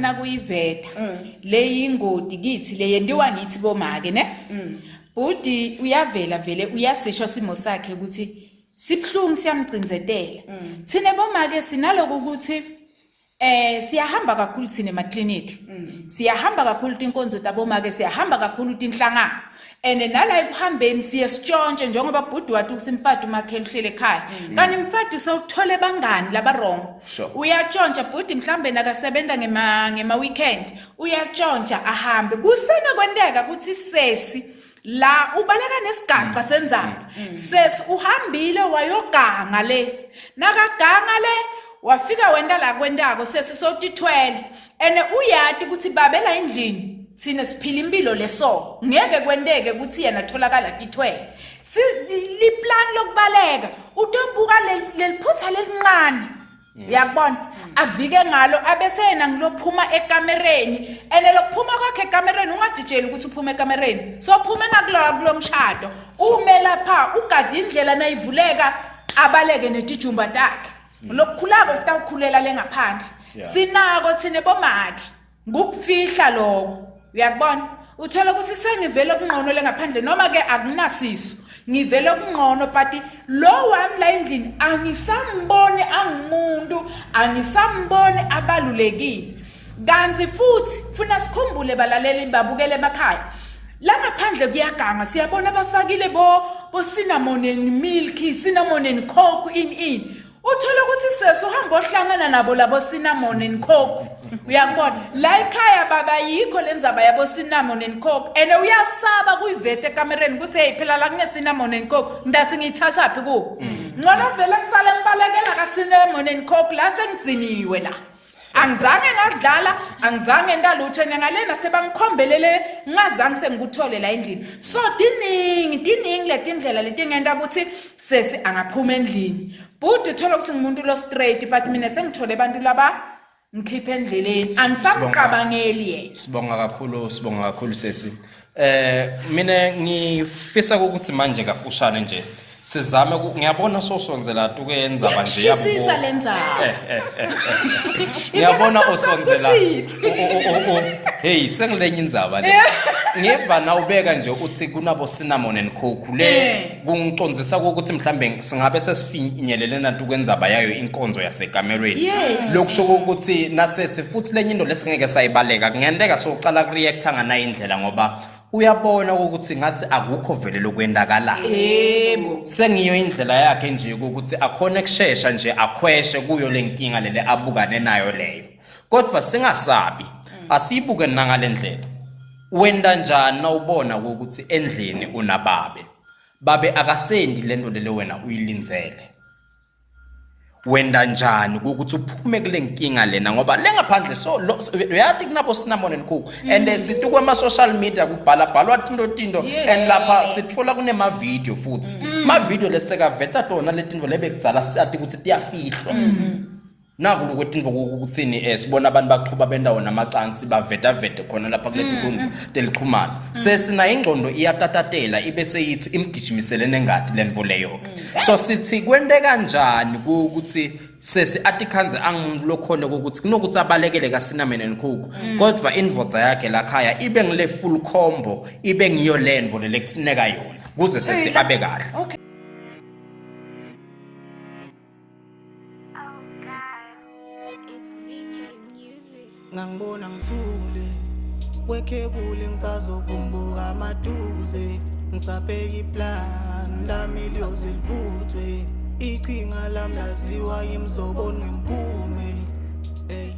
sena kuyiveta le ingodi kithi le yendiwa nithi bomake ne budi uyavela vele uyasisho simo sakhe ukuthi sibhlungu siyamgcinzetela thine bomake sinaloko ukuthi siyahamba kakhulu thina emaclinic siyahamba kakhulu inkonzo tabomake siyahamba kakhulu inhlangano ene nala ekuhambeni siye sitshontshe njengoba bhudu wathi usimfati umakheli hlele ekhaya kanti mfati sowuthole bangani laba wrong uyatshontsha bhudu mhlambe nakasebenza ngema weekend uyatshontsha ahambe kusena kwenteka ukuthi sesi la ubaleka nesigaqa senzaba sesi uhambile wayoganga le nakaganga le wafika wenda la kwendako sesi sowutithwele ene uyati ukuthi babela endlini sine siphila impilo leso ngeke kwenteke ukuthi yena tholakala tithwele li plan lokubaleka utobuka leliphutha lelincane uyakubona avike ngalo abesena ngilophuma ekamereni ene lokuphuma kwakhe ekamereni ungajijeli ukuthi uphuma ekamereni so phuma nakulomshado ume lapha ugada indlela nayivuleka abaleke netijumba takhe lokukhulako kutawukhulela lengaphandle sinako thine bomake ngukufihla lokho uyakubona uthola ukuthi sengivele kungqono lengaphandle noma ke akunasiso ngivele kungqono but lo wami la endlini angisambone angumuntu angisambone abalulekile kanzi futhi funa sikhumbule balaleli babukele emakhaya la ngaphandle kuyaganga siyabona abafakile bo cinnamon and milk cinnamon and coke in uthola ukuthi seso uhamba ohlangana nabo labo cinnamon and coke uyakubona la ekhaya baba yikho lenzaba yabo cinnamon and coke ene uyasaba kuyivete ekamereni kuthi hey phela la kune cinnamon and coke ndathi ngiyithatha phi ku ngcono vele ngisale ngibalekela ka cinnamon and coke la sengiziniwe la angizange ngadlala angizange ndalutho ngalena sebangikhombelele ngazange sengikuthole la endlini so diningi letindlela letingenda ukuthi sesi angaphuma endlini but uthola ukuthi ngimuntu lo straight but mina sengithole abantu laba ngikhipha endleleni angisamqabangeli yena sibonga kakhulu sesi mina ngifisa ukuthi manje kafushane nje sizame ngiyabona sosonzela tukenza manje yabo sisa lenza ngiyabona osonzela hey sengilenye indzaba le ngiva na ubeka nje uthi kunabo cinnamon and coke le kungicondzisa ukuthi mhlambe singabe sesifinyelelena tukwenzaba yayo inkonzo yasekamerweni lokusho ukuthi nasese futhi lenye into lesingeke sayibaleka kungenteka soqala kureacta ngana indlela ngoba uyabona ukuthi ngathi akukho vele lokwendakala yebo sengiyo indlela yakhe nje ukuthi akhona kushesha nje akhweshe kuyo lenkinga lele abukane nayo leyo kodwa singasabi asibuke nangalendlela wenda njani nawubona ukuthi endlini unababe akasendi lento lele wena uyilinzele wenda njani ukuthi uphume kule nkinga lena ngoba lengaphandle so uyathi kunabo cinnamon and coke and sithi kwama social media kubhalwa tinto and lapha sithola kunema video futhi ma video leseka veta tona letinto lebekudzala siyathi ukuthi tiyafihlwa naku lokwetinto ukuthini sibona abantu baqhuba bendawo namacansi baveta khona lapha kuletinkundla telichumana sesina ingqondo iyatatatela ibe seyithi imgijimisele ngadi lenvo leyo so sithi kwende kanjani ukuthi sesi atikhanze angimuntu lokhona ukuthi kunokuthi abalekele ka cinnamon and coke kodwa invodza yakhe la khaya ibe ngile full combo ibe ngiyo lenvo lekufuneka yona kuze sesi abe kahle ngangibona ngithule wekhebule ngisazovumbuka amaduze ngisabheka iplan lami liyozivuthwe iqhinga lami laziwa yimzobo ngemphume hey